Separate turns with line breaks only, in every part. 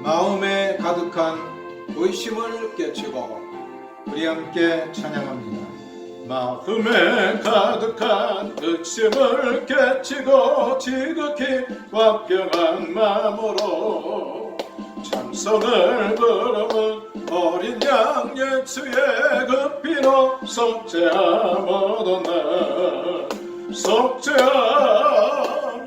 마음에 가득한 의심을 깨치고 우리 함께 찬양합니다.
마음에 가득한 의심을 깨치고 지극히 완병한 마음으로 찬송을 부르는 어린 양 예수의 그 피로 속죄함 얻었네. 속죄함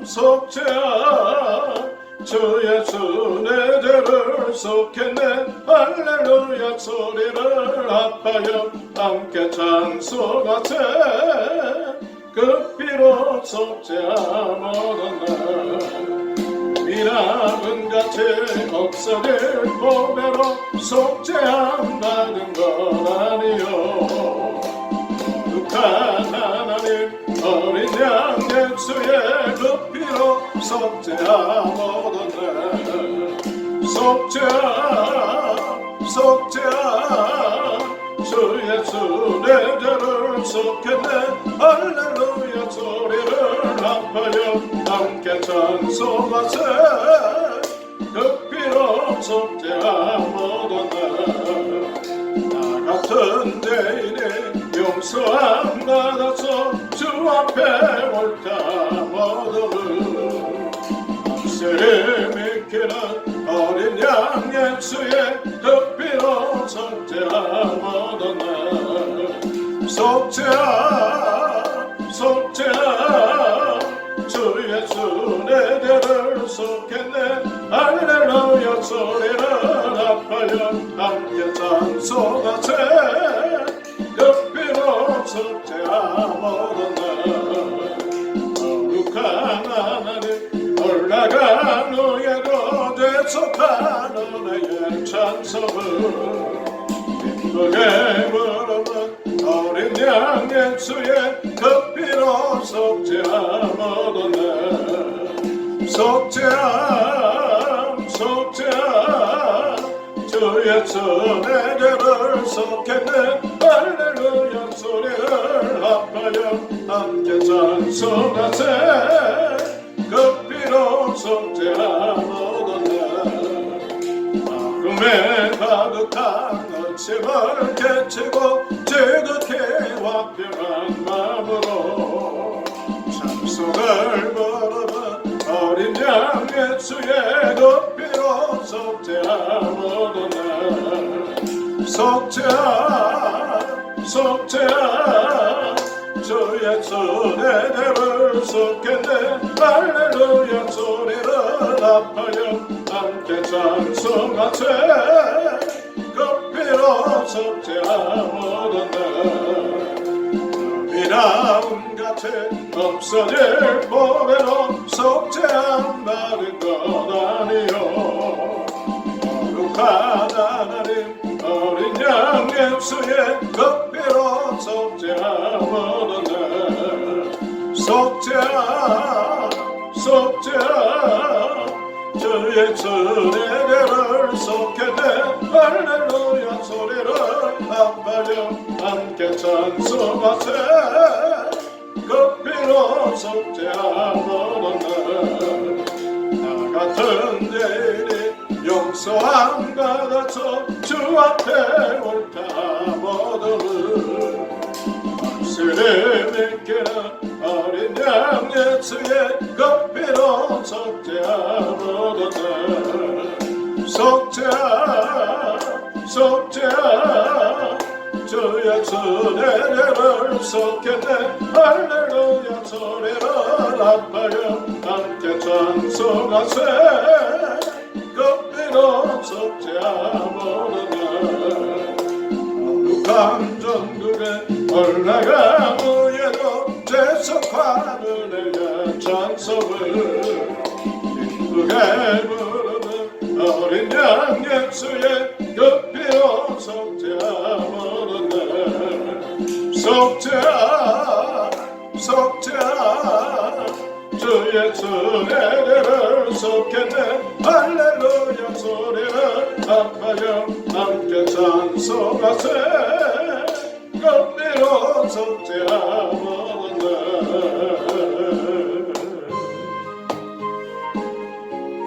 속죄함 주 예수 내 죄를 속했네. 할렐루야 소리를 합하여 함께 찬송하세. 그 피로 속죄함 얻었네. 미나은 같이 없어질 보배로 속죄함 받은 건 아니요. 거룩한 하나님 어린 양 예수의 그 피로 속죄함 얻었네. 속죄함 속죄함 주 예수 내 죄를 속했네. 할렐루야 소리를 합하여 함께 찬송하세. 그 피로 속죄함 얻었네. 나 같은 죄인이 용서함 받아서 주 앞에 옳다함 얻음을 세례 믿기는 어린 양 예수의 그 피로 속죄함 얻었네. 속죄함 속죄함 주 예수 내 죄를 속했네. 할렐루야 소리를 합하여 함께 찬송하세. 그 피로 속죄함 얻었네. 거룩한 하나님 올라간 후에도 대속하는 나의 찬송을 기쁘게 부르는 어린 양 예수의 그 피로 속죄함 얻었네. 속죄함 속죄함 주 예수 내 죄를 속했네. 할렐루야 소리를 합하여 함께 찬송하세. 그 피로 속죄함 얻었네. 마음에 가득한 의심을 깨치고 지극히 완벽한 마음으로 찬송을 부르는 어린 양 예수의 그 피로 속죄함 얻었네. 속죄함 속죄함 주 예수 내 죄를 속했네. 할렐루야 소리를 합하여 함께 찬송하세. 그 피로 속죄함 얻었네. 미나음같이 없어질 보배로 속죄함 받은 것 아니요. 거룩한 하나님 어린 양 예수의 그 피로 속죄함 얻었네. 속죄함 속죄함 주 예수 내 죄를 속했네. 할렐루야 소리를 합하여 함께 찬송하세. 그 피로 속죄함 얻었네. 나 같은 죄인이 용서함 받아서 주 앞에 옳다함 얻음을 세례 믿기는 어린 양 예수의 그 피로 속죄함 얻었네. 속죄함 속죄함 주 예수 내 죄를 속했네. 할렐루야 소리를 합하여 함께 찬송하세. 그 피로 속죄함 얻었네. 거룩한 전국에 올라간 후에도 대속하는 내 찬송을 기쁘게 부르는 어린 양 예수의 그 피로 속죄함 얻었네. 속죄함 속죄함 주 예수 내 죄를 속했네. 할렐루야 소리를 합하여 함께 찬송하세. 그 피로 속죄함 얻었네.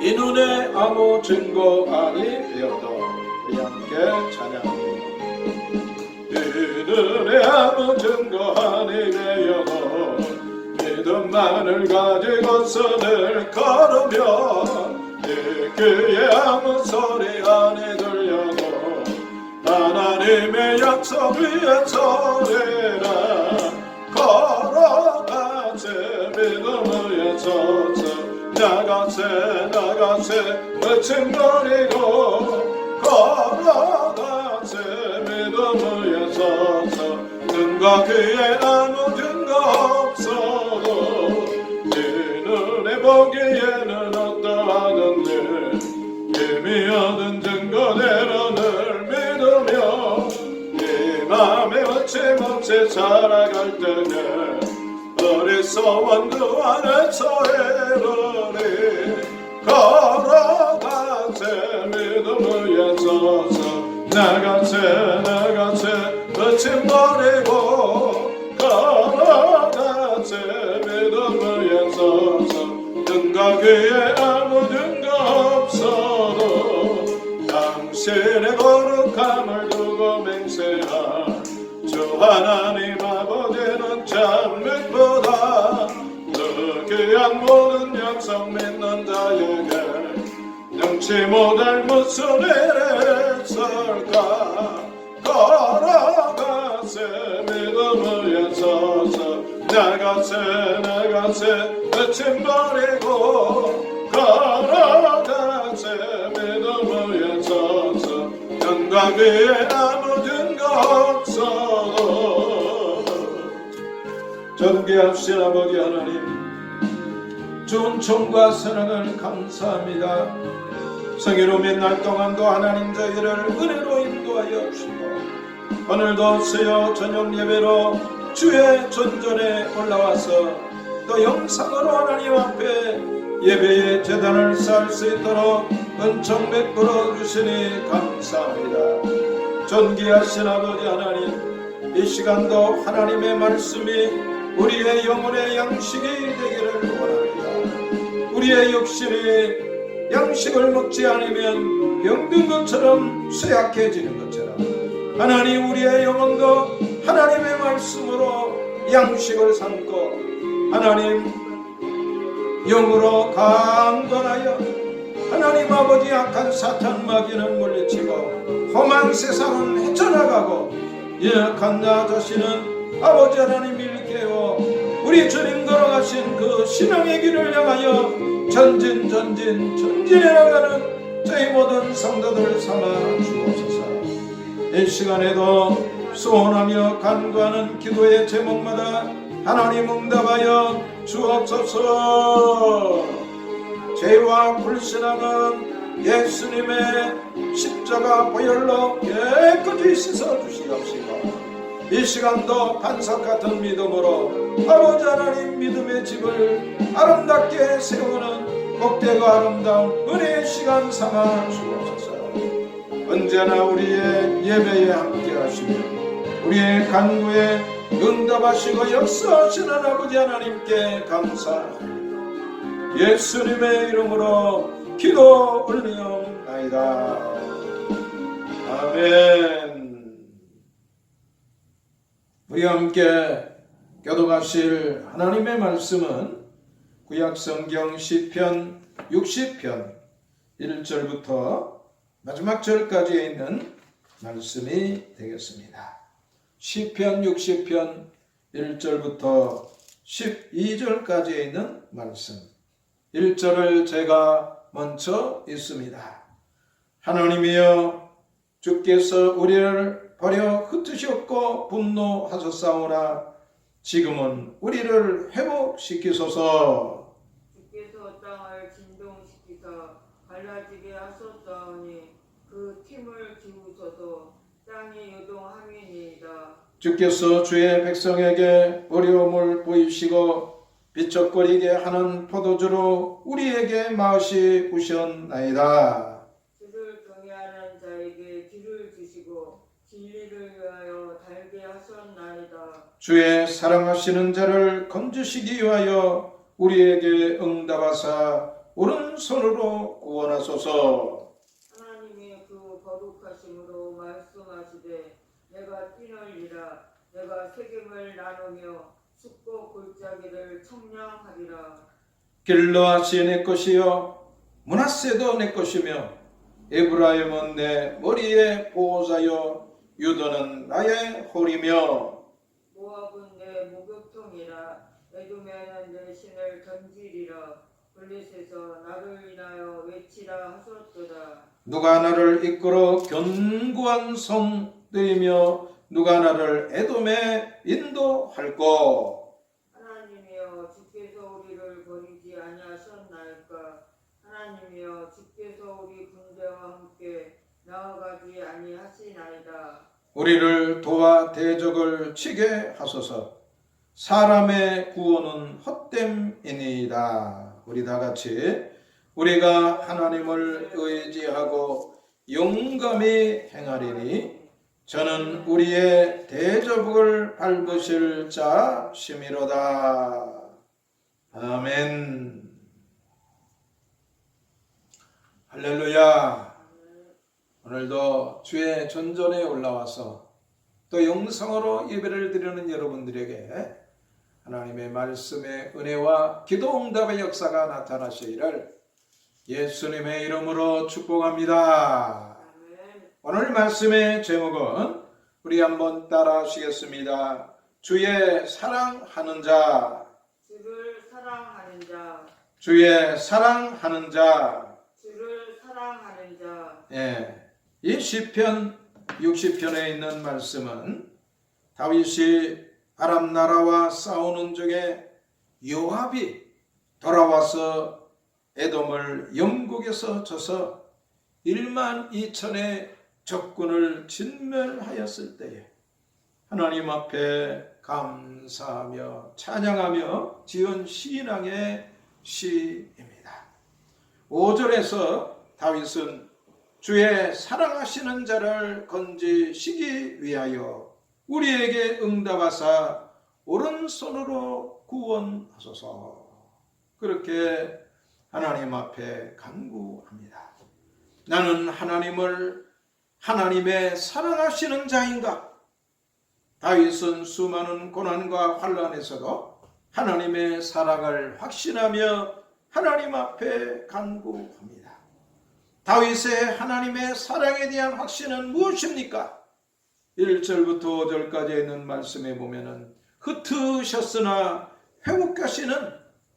이 눈에 아무 증거 아니 되어도 우리 함께 찬양합니다.
이 눈에 아무 증거 아니 되어도 믿음만을 가지고서 늘 걸으며 이 귀에 아무 소리 아니 들려도 하나님의 약속 위에 서리라 걸어가세 믿음 위에 서서 나가세 묻힌거리고 걸어가세 믿음 위에 서서 눈과 귀에 아무 증거 없어도 네 눈에 보기에는 어떠하던데 이미 얻은 증거대로 늘 믿으며 네 맘에 어찌없이 살아갈 때에 어리석은 그 안에서 헤르리 걸어가세 믿음 위에 서서 나가세 묻힌버리고 걸어가세 믿음 위에 서서 눈과 귀에 아무 증거 없어도 당신의 거룩함을 두고 맹세한 주 하나님 아버지는 참빛보다 더 귀한 모든 약속 믿는 자에게 능치 못할 무슨 일이 있을까 걸어가세 믿음 위에 서서 나가세 묻힌버리고 걸어가세 믿음 위에 서서 눈과 귀에 아무 증거 없어도
존귀하신 아버지 하나님, 좋은 총과 사랑을 감사합니다. 성희로운 날 동안도 하나님 저희를 은혜로 인도하여 주시고 오늘도 수요 저녁 예배로 주의 전전에 올라와서 또 영상으로 하나님 앞에 예배의 제단을 쌓을 수 있도록 은총 베풀어 주시니 감사합니다. 존귀하신 아버지 하나님, 이 시간도 하나님의 말씀이 우리의 영혼의 양식이 되기를 원합니다. 우리의 육신이 양식을 먹지 않으면 병든 것처럼 쇠약해지는 것처럼 하나님 우리의 영혼도 하나님의 말씀으로 양식을 삼고 하나님 영으로 강건하여 하나님 아버지 악한 사탄 마귀는 물리치고 험한 세상은 헤쳐나가고 연약한 나 자신은 아버지 하나님 일깨워 우리 주님 걸어가신 그 신앙의 길을 향하여 전진해 나가는 저희 모든 성도들 삼아 주옵소서. 이 시간에도 소원하며 간구하는 기도의 제목마다 하나님 응답하여 주옵소서. 죄와 불신앙은 예수님의 십자가 보혈로 깨끗이 씻어주시옵시고 이 시간도 반석 같은 믿음으로 아버지 하나님 믿음의 집을 아름답게 세우는 복되고 아름다운 은혜의 시간 삼아 주옵소서. 언제나 우리의 예배에 함께 하시며 우리의 간구에 응답하시고 역사하시는 아버지 하나님께 감사합니다. 예수님의 이름으로 기도 올리옵나이다. 아멘. 우리 함께 교독하실 하나님의 말씀은 구약성경 시편 60편 1절부터 마지막 절까지에 있는 말씀이 되겠습니다. 시편 60편 1절부터 12절까지에 있는 말씀. 1절을 제가 먼저 읽습니다. 하나님이여 주께서 우리를 버려 흩으셨고 분노하셨사오나 지금은 우리를 회복시키소서.
주께서 땅을 진동시키사 갈라지게 하셨사오니 그 팀을 지우소서. 땅이 요동함이니이다.
주께서 주의 백성에게 어려움을 보이시고 비척거리게 하는 포도주로 우리에게 마시 부셨나이다.
주를 경외하는 자에게 길을 주시고 진리를 위하여 달게 하셨나이다.
주의 사랑하시는 자를 건지시기 위하여 우리에게 응답하사 오른손으로 구원하소서.
하나님의 그 거룩하심으로 말씀하시되 내가 뛰놀리라 내가 세겜을 나누며 숲과 골짜기를 청량하리라.
길르앗이 내 것이요 므낫세도 내 것이며 에브라임은 내 머리의 보호자요 유다는 나의 홀이며
모압은 내 목욕통이라 에돔에는 내 신을 던지리라. 블레셋에서 나를 인하여 외치라 하셨도다.
누가 나를 이끌어 견고한 성들이며 누가 나를 에돔에 인도할꼬.
하나님이여 주께서 우리를 버리지 아니하셨나이까. 하나님이여 주께서 우리 군대와 함께 나아가지 아니하시나이다.
우리를 도와 대적을 치게 하소서. 사람의 구원은 헛됨이니이다. 우리 다 같이 우리가 하나님을 의지하고 용감히 행하리니 저는 우리의 대적을 밟으실 자심이로다. 아멘. 할렐루야. 오늘도 주의 전전에 올라와서 또 영성으로 예배를 드리는 여러분들에게 하나님의 말씀의 은혜와 기도 응답의 역사가 나타나시기를 예수님의 이름으로 축복합니다. 오늘 말씀의 제목은 우리 한번 따라 하시겠습니다. 주의 사랑하는 자.
주를 사랑하는 자.
주의 사랑하는 자.
주를 사랑하는 자.
이 시편 60편에 있는 말씀은 다윗이 아람 나라와 싸우는 중에 요압이 돌아와서 에돔을 영국에서 쳐서 1만 2천의 적군을 진멸하였을 때에 하나님 앞에 감사하며 찬양하며 지은 신앙의 시입니다. 5절에서 다윗은 주의 사랑하시는 자를 건지시기 위하여 우리에게 응답하사 오른손으로 구원하소서. 그렇게 하나님 앞에 간구합니다. 나는 하나님의 사랑하시는 자인가? 다윗은 수많은 고난과 환난에서도 하나님의 사랑을 확신하며 하나님 앞에 간구합니다. 다윗의 하나님의 사랑에 대한 확신은 무엇입니까? 1절부터 5절까지 있는 말씀에 보면은 흩으셨으나 회복하시는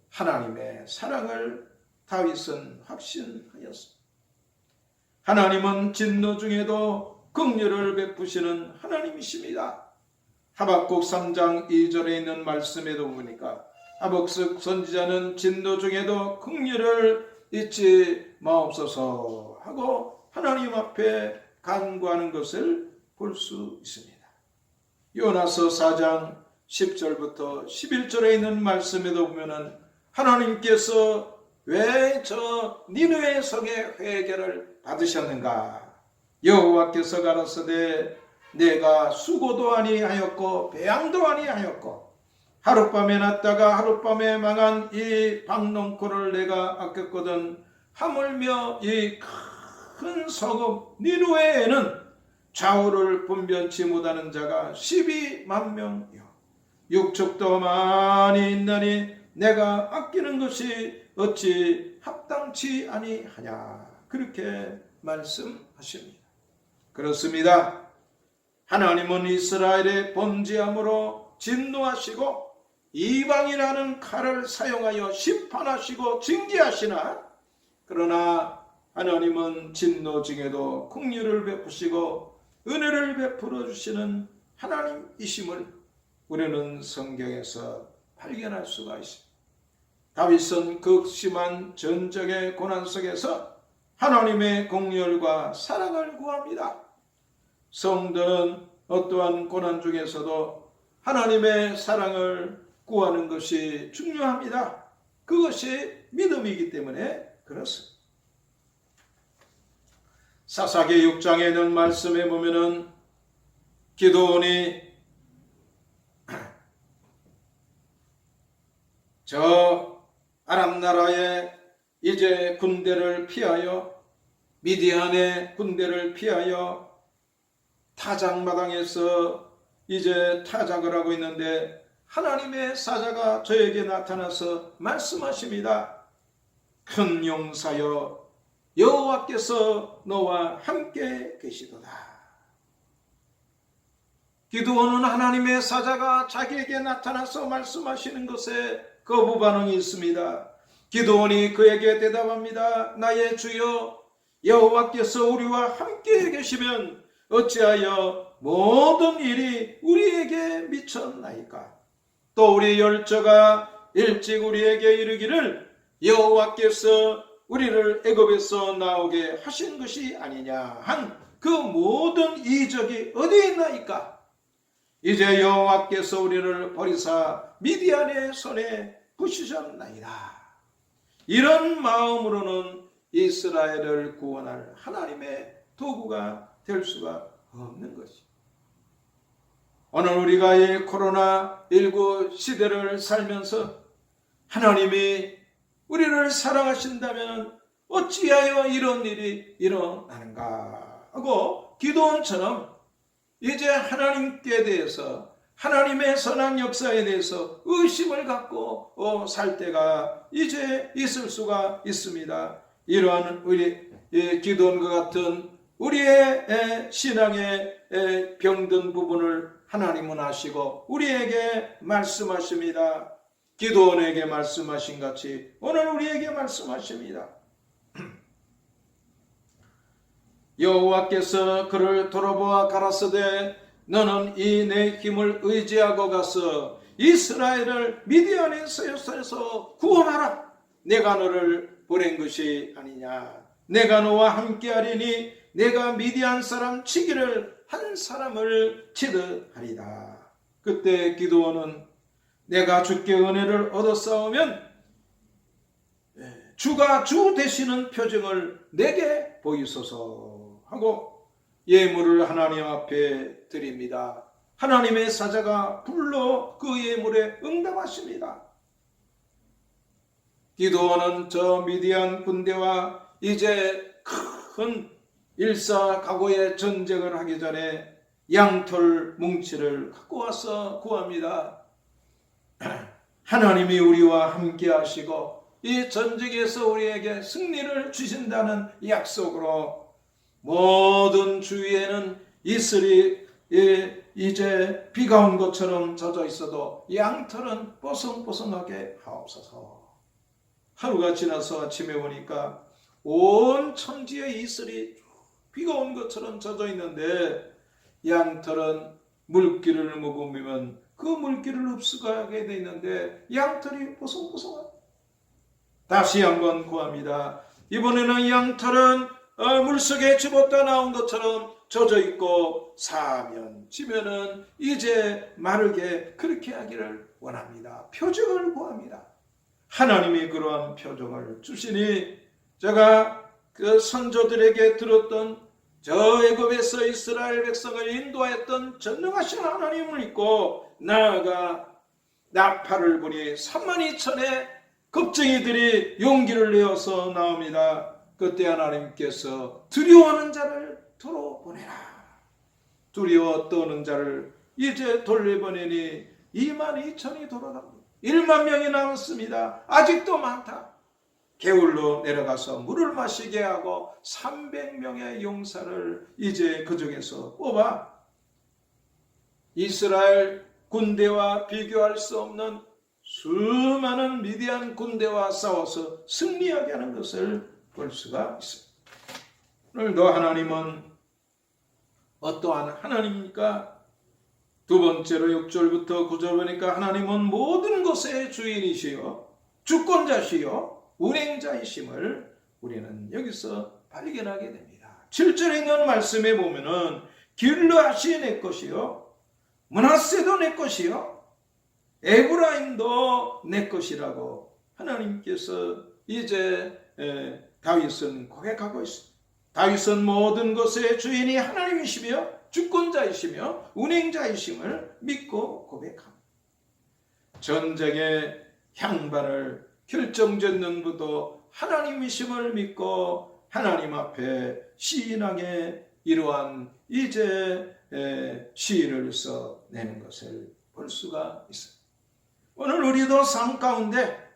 하나님의 사랑을 다윗은 확신하였습니다. 하나님은 진노 중에도 긍휼을 베푸시는 하나님이십니다. 하박국 3장 2절에 있는 말씀에도 보니까 하박국 선지자는 진노 중에도 긍휼을 잊지 마옵소서 하고 하나님 앞에 간구하는 것을 볼 수 있습니다. 요나서 4장 10절부터 11절에 있는 말씀에도 보면은 하나님께서 왜 저 니느웨 성의 회개를 받으셨는가? 여호와께서 가라사대 내가 수고도 아니하였고 배양도 아니하였고 하룻밤에 났다가 하룻밤에 망한 이 박농코를 내가 아꼈거든. 하물며 이 큰 성읍 니느웨에는 좌우를 분변치 못하는 자가 12만 명이요 육축도 많이 있나니 내가 아끼는 것이 어찌 합당치 아니하냐. 그렇게 말씀하십니다. 그렇습니다. 하나님은 이스라엘의 범죄함으로 진노하시고 이방이라는 칼을 사용하여 심판하시고 징계하시나 그러나 하나님은 진노 중에도 긍휼을 베푸시고 은혜를 베풀어 주시는 하나님이심을 우리는 성경에서 발견할 수가 있습니다. 다윗은 극심한 전적의 고난 속에서 하나님의 긍휼과 사랑을 구합니다. 성도는 어떠한 고난 중에서도 하나님의 사랑을 구하는 것이 중요합니다. 그것이 믿음이기 때문에 그렇습니다. 사사기 6장에 있는 말씀에 보면은 기드온이 저 아람 나라의 이제 군대를 피하여 미디안의 군대를 피하여 타작마당에서 이제 타작을 하고 있는데 하나님의 사자가 저에게 나타나서 말씀하십니다. 큰 용사여, 여호와께서 너와 함께 계시도다. 기드온은 하나님의 사자가 자기에게 나타나서 말씀하시는 것에 거부 반응이 있습니다. 기드온이 그에게 대답합니다. 나의 주여, 여호와께서 우리와 함께 계시면 어찌하여 모든 일이 우리에게 미쳤나이까? 또 우리 열조가 일찍 우리에게 이르기를 여호와께서 우리를 애굽에서 나오게 하신 것이 아니냐 한 그 모든 이적이 어디에 있나이까? 이제 여호와께서 우리를 버리사 미디안의 손에 부시셨나이다. 이런 마음으로는 이스라엘을 구원할 하나님의 도구가 될 수가 없는 것이. 오늘 우리가 이 코로나19 시대를 살면서 하나님이 우리를 사랑하신다면 어찌하여 이런 일이 일어나는가 하고 기드온처럼 이제 하나님께 대해서 하나님의 선한 역사에 대해서 의심을 갖고 살 때가 이제 있을 수가 있습니다. 이러한 우리 기드온과 같은 우리의 신앙의 병든 부분을 하나님은 아시고 우리에게 말씀하십니다. 기드온에게 말씀하신 같이 오늘 우리에게 말씀하십니다. 여호와께서 그를 돌아보아 가라사대 너는 이 내 힘을 의지하고 가서 이스라엘을 미디안의 손에서 구원하라. 내가 너를 보낸 것이 아니냐. 내가 너와 함께하리니 내가 미디안 사람 치기를 한 사람을 치듯 하리다. 그때 기드온은 내가 주께 은혜를 얻었사오면 주가 주 되시는 표징을 내게 보이소서 하고 예물을 하나님 앞에 드립니다. 하나님의 사자가 불러 그 예물에 응답하십니다. 기드온은 저 미디안 군대와 이제 큰 일사각오의 전쟁을 하기 전에 양털 뭉치를 갖고 와서 구합니다. 하나님이 우리와 함께 하시고 이 전쟁에서 우리에게 승리를 주신다는 약속으로 모든 주위에는 이슬이 이제 비가 온 것처럼 젖어 있어도 양털은 뽀송뽀송하게 하옵소서. 하루가 지나서 아침에 오니까 온 천지에 이슬이 비가 온 것처럼 젖어 있는데 양털은 물기를 머금으면 그 물기를 흡수하게 돼 있는데 양털이 뽀송뽀송하다. 다시 한번 구합니다. 이번에는 양털은 물속에 집었다 나온 것처럼 젖어 있고 사면 지면은 이제 마르게 그렇게 하기를 원합니다. 표적을 구합니다. 하나님이 그러한 표적을 주시니 제가 그 선조들에게 들었던 저 애굽에서 이스라엘 백성을 인도했던 전능하신 하나님을 믿고 나아가 나팔을 부니 32,000의 겁쟁이들이 용기를 내어서 나옵니다. 그때 하나님께서 두려워하는 자를 돌아보내라. 두려워 떠는 자를 이제 돌려보내니 22,000이 돌아갑니다. 1만 명이 남았습니다. 아직도 많다. 개울로 내려가서 물을 마시게 하고 300명의 용사를 이제 그 중에서 뽑아 이스라엘 군대와 비교할 수 없는 수많은 미디안 군대와 싸워서 승리하게 하는 것을 볼 수가 있습니다. 오늘도 하나님은 어떠한 하나님입니까? 두 번째로 6절부터 9절 보니까 하나님은 모든 것의 주인이시요 주권자시요 운행자이심을 우리는 여기서 발견하게 됩니다. 7절에 있는 말씀에 보면은 길르앗이 내 것이요 므낫세도 내 것이요 에브라임도 내 것이라고 하나님께서 이제 다윗은 고백하고 있습니다. 다윗은 모든 것의 주인이 하나님이시며 주권자이시며 운행자이심을 믿고 고백합니다. 전쟁의 향방을 결정짓는부도 하나님이심을 믿고 하나님 앞에 시인하게 이러한 이제 시인을 써내는 것을 볼 수가 있습니다. 오늘 우리도 삶 가운데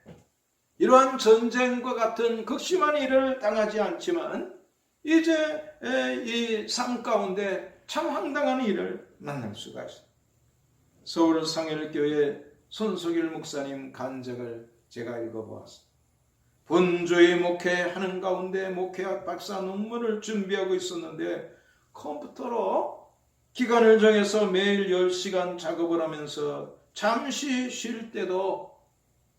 이러한 전쟁과 같은 극심한 일을 당하지 않지만 이제 이 삶 가운데 참 황당한 일을 만날 수가 있습니다. 서울 상일교회 손석일 목사님 간증을 제가 읽어보았습니다. 본주의 목회하는 가운데 목회학 박사 논문을 준비하고 있었는데 컴퓨터로 기간을 정해서 매일 10시간 작업을 하면서 잠시 쉴 때도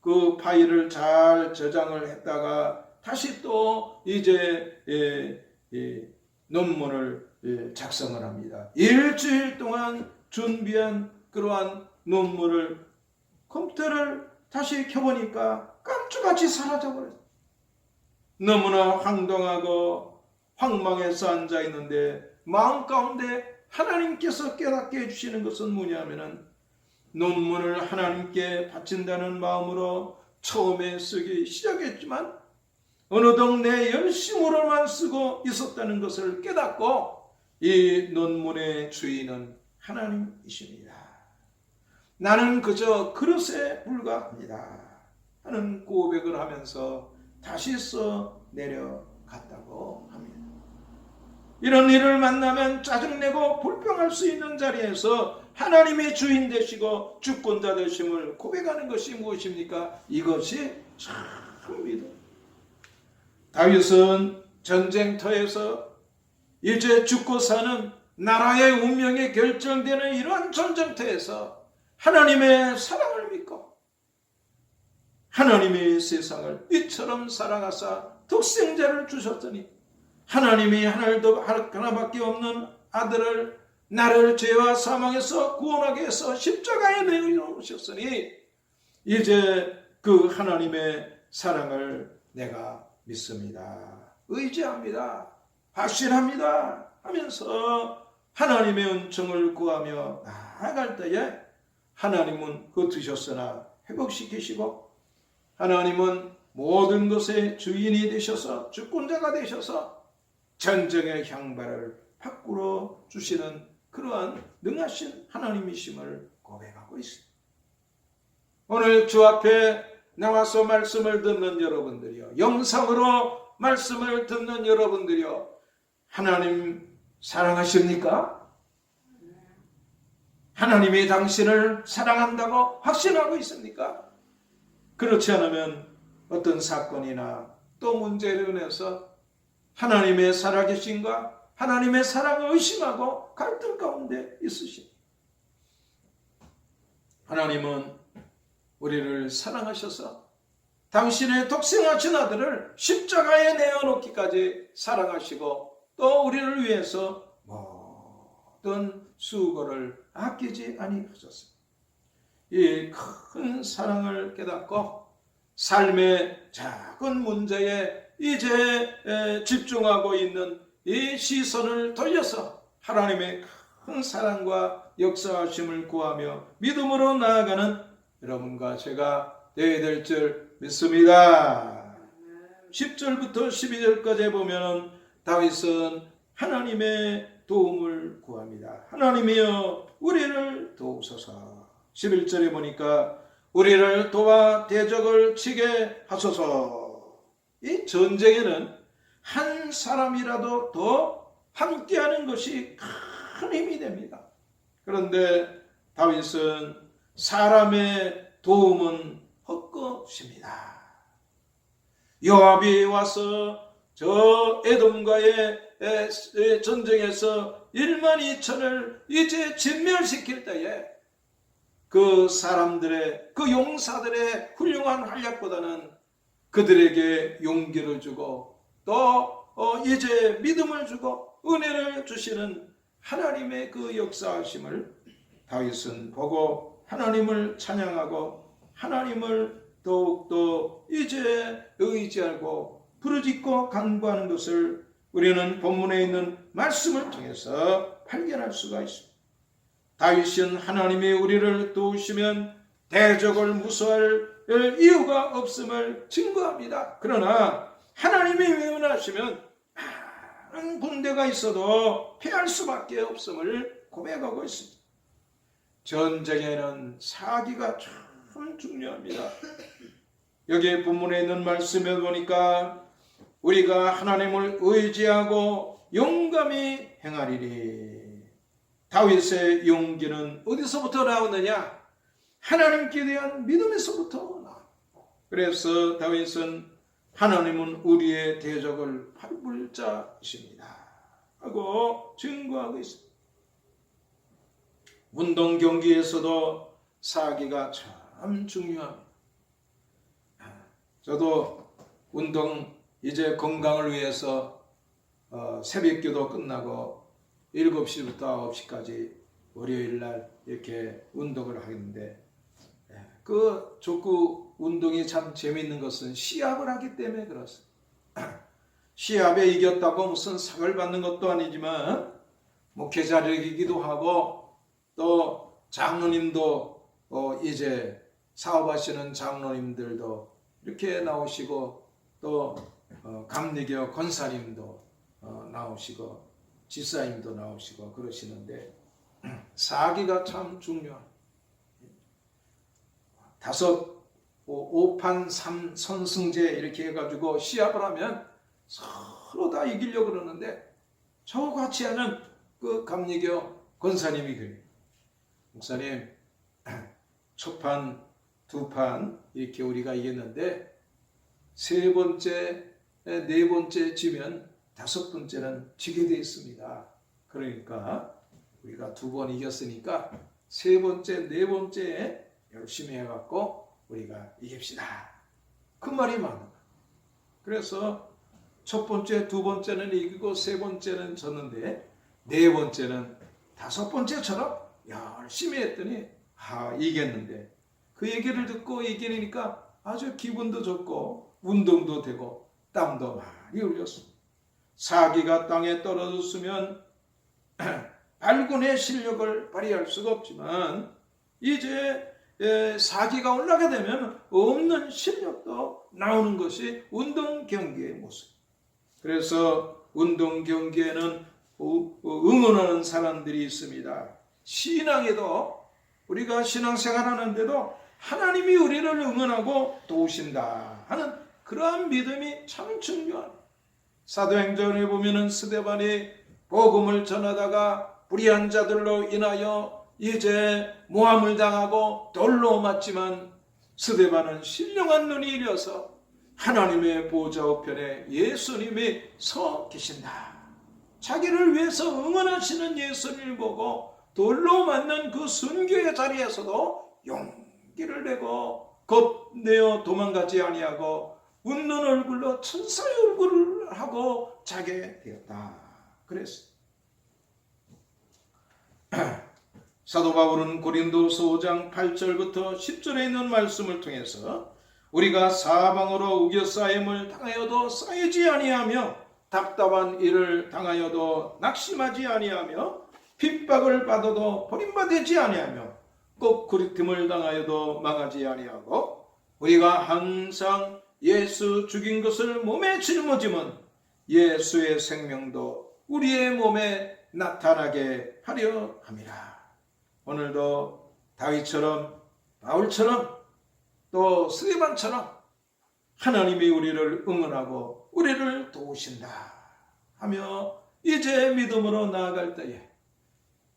그 파일을 잘 저장을 했다가 다시 또 이제 논문을 작성을 합니다. 일주일 동안 준비한 그러한 논문을 컴퓨터를 다시 켜보니까 깜짝같이 사라져버렸어요. 너무나 황당하고 황망해서 앉아있는데 마음 가운데 하나님께서 깨닫게 해주시는 것은 뭐냐면은 논문을 하나님께 바친다는 마음으로 처음에 쓰기 시작했지만 어느덧 내 열심으로만 쓰고 있었다는 것을 깨닫고 이 논문의 주인은 하나님이십니다. 나는 그저 그릇에 불과합니다 하는 고백을 하면서 다시 써 내려갔다고 합니다. 이런 일을 만나면 짜증내고 불평할 수 있는 자리에서 하나님의 주인 되시고 주권자 되심을 고백하는 것이 무엇입니까? 이것이 참 믿음. 다윗은 전쟁터에서 이제 죽고 사는 나라의 운명이 결정되는 이러한 전쟁터에서 하나님의 사랑을 믿고 하나님의 세상을 이처럼 사랑하사 독생자를 주셨더니 하나님이 하나밖에 없는 아들을 나를 죄와 사망에서 구원하게 해서 십자가에 내어놓으셨으니 이제 그 하나님의 사랑을 내가 믿습니다. 의지합니다. 확신합니다. 하면서 하나님의 은총을 구하며 나아갈 때에 하나님은 흩으셨으나 회복시키시고 하나님은 모든 것의 주인이 되셔서 주권자가 되셔서 전쟁의 향발을 바꾸어 주시는 그러한 능하신 하나님이심을 고백하고 있습니다. 오늘 주 앞에 나와서 말씀을 듣는 여러분들이요, 영상으로 말씀을 듣는 여러분들이요, 하나님 사랑하십니까? 하나님이 당신을 사랑한다고 확신하고 있습니까? 그렇지 않으면 어떤 사건이나 또 문제로 인해서 하나님의 살아계신가 하나님의 사랑을 의심하고 갈등 가운데 있으십니다. 하나님은 우리를 사랑하셔서 당신의 독생하신 아들을 십자가에 내어놓기까지 사랑하시고 또 우리를 위해서 모든 수고를 아끼지 아니하셨습니다. 이 큰 사랑을 깨닫고 삶의 작은 문제에 이제 집중하고 있는 이 시선을 돌려서 하나님의 큰 사랑과 역사하심을 구하며 믿음으로 나아가는 여러분과 제가 되어야 될 줄 믿습니다. 10절부터 12절까지 보면 다윗은 하나님의 도움을 구합니다. 하나님이여 우리를 도우소서. 11절에 보니까 우리를 도와 대적을 치게 하소서. 이 전쟁에는 한 사람이라도 더 함께하는 것이 큰 힘이 됩니다. 그런데 다윗은 사람의 도움은 헛것입니다. 요압이 와서 저 에돔과의 전쟁에서 1만 2천을 이제 진멸시킬 때에 그 사람들의, 그 용사들의 훌륭한 활약보다는 그들에게 용기를 주고 또 이제 믿음을 주고 은혜를 주시는 하나님의 그 역사하심을 다윗은 보고 하나님을 찬양하고 하나님을 더욱더 이제 의지하고 부르짖고 간구하는 것을 우리는 본문에 있는 말씀을 통해서 발견할 수가 있습니다. 다윗은 하나님이 우리를 도우시면 대적을 무서워할 이유가 없음을 증거합니다. 그러나 하나님이 외면하시면 많은 군대가 있어도 패할 수밖에 없음을 고백하고 있습니다. 전쟁에는 사기가 참 중요합니다. 여기 본문에 있는 말씀에 보니까 우리가 하나님을 의지하고 용감히 행하리니, 다윗의 용기는 어디서부터 나오느냐? 하나님께 대한 믿음에서부터 나옵니다. 그래서 다윗은 하나님은 우리의 대적을 밟을 자이십니다 하고 증거하고 있습니다. 운동 경기에서도 사기가 참 중요합니다. 저도 운동 이제 건강을 위해서 새벽기도 끝나고 7시부터 9시까지 월요일날 이렇게 운동을 하겠는데, 그 족구 운동이 참 재미있는 것은 시합을 하기 때문에 그렇습니다. 시합에 이겼다고 무슨 상을 받는 것도 아니지만 목회자력이기도 하고, 또 장로님도 이제 사업하시는 장로님들도 이렇게 나오시고, 또 감리교 권사님도 나오시고 지사님도 나오시고 그러시는데, 사기가 참 중요합니다. 5판 3선승제 이렇게 해가지고 시합을 하면 서로 다 이기려고 그러는데, 저하고 같이 하는 그 감리교 권사님이 그래요. 목사님, 초판 2판 이렇게 우리가 이겼는데 3번째 4번째 지면 5번째는 지게 되어 있습니다. 그러니까 우리가 2번 이겼으니까 3번째 4번째에 열심히 해갖고 우리가 이깁시다. 그 말이 많은 거예요. 그래서 첫 번째, 2번째는 이기고 3번째는 졌는데 4번째는 5번째처럼 열심히 했더니 이겼는데, 그 얘기를 듣고 이기니까 아주 기분도 좋고 운동도 되고 땀도 많이 흘렸습니다. 사기가 땅에 떨어졌으면 발군의 실력을 발휘할 수가 없지만, 이제 사기가 올라가게 되면 없는 실력도 나오는 것이 운동 경기의 모습. 그래서 운동 경기에는 응원하는 사람들이 있습니다. 신앙에도, 우리가 신앙생활 하는데도 하나님이 우리를 응원하고 도우신다 하는 그러한 믿음이 참 중요합니다. 사도행전에 보면은 스데반이 복음을 전하다가 불의한 자들로 인하여 이제 모함을 당하고 돌로 맞지만, 스데반은 신령한 눈이 일어서 하나님의 보좌 우편에 예수님이 서 계신다, 자기를 위해서 응원하시는 예수님을 보고 돌로 맞는 그 순교의 자리에서도 용기를 내고 겁내어 도망가지 아니하고 웃는 얼굴로 천사의 얼굴을 하고 자게 되었다. 그랬어요. 사도 바울은 고린도서 5장 8절부터 10절에 있는 말씀을 통해서 우리가 사방으로 우겨싸임을 당하여도 쌓이지 아니하며, 답답한 일을 당하여도 낙심하지 아니하며, 핍박을 받아도 버림받지 아니하며, 꺾구리틈을 당하여도 망하지 아니하고, 우리가 항상 예수 죽인 것을 몸에 짊어지면 예수의 생명도 우리의 몸에 나타나게 하려 함이라. 오늘도 다윗처럼, 바울처럼, 또 스데반처럼 하나님이 우리를 응원하고 우리를 도우신다 하며 이제 믿음으로 나아갈 때에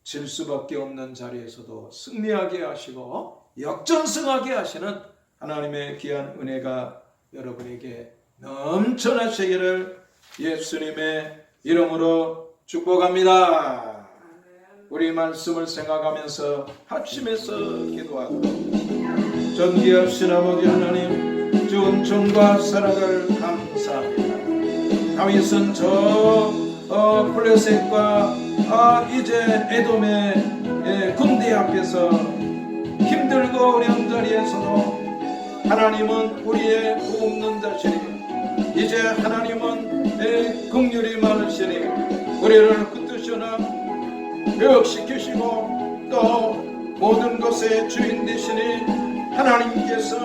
질 수밖에 없는 자리에서도 승리하게 하시고 역전승하게 하시는 하나님의 귀한 은혜가 여러분에게 넘쳐나시기를 예수님의 이름으로 축복합니다. 우리 말씀을 생각하면서 합심해서 기도하고, 전기하신 아버지 하나님, 주 은총과 사랑을 감사합니다. 다윗은 저 블레셋과 이제 에돔의 군대 앞에서 힘들고 어려운 자리에서도 하나님은 우리의 돕는 자시니, 이제 하나님은 긍휼이 많으시니 우리를 붙드시나 교육시키시고 또 모든 것의 주인 되시니 하나님께서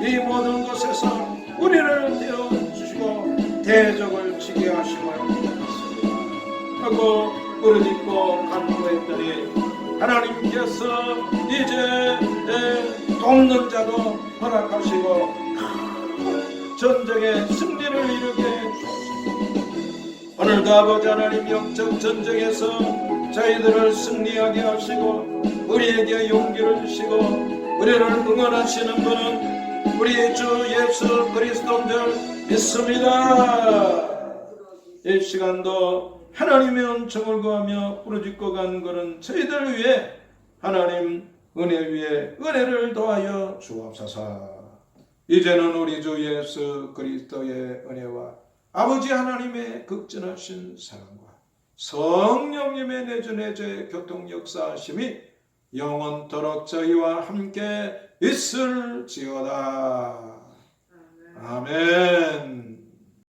이 모든 것에서 우리를 떼어주시고 대적을 지게 하심을 믿습니다 하고 부르짖고 간구했더니 하나님께서 이제 돕는 자도 허락하시고 큰 전쟁의 승리를 이루게 주옵소서. 오늘도 아버지 하나님 영적 전쟁에서 저희들을 승리하게 하시고 우리에게 용기를 주시고 우리를 응원하시는 분은 우리 주 예수 그리스도인 줄 믿습니다. 이 시간도 하나님의 은총을 구하며 부르짖고 간 것은 저희들 위해 하나님 은혜 위에 은혜를 더하여 주옵소서. 이제는 우리 주 예수 그리스도의 은혜와 아버지 하나님의 극진하신 사랑과 성령님의 내주내제 교통 역사하심이 영원토록 저희와 함께 있을지어다. 아멘.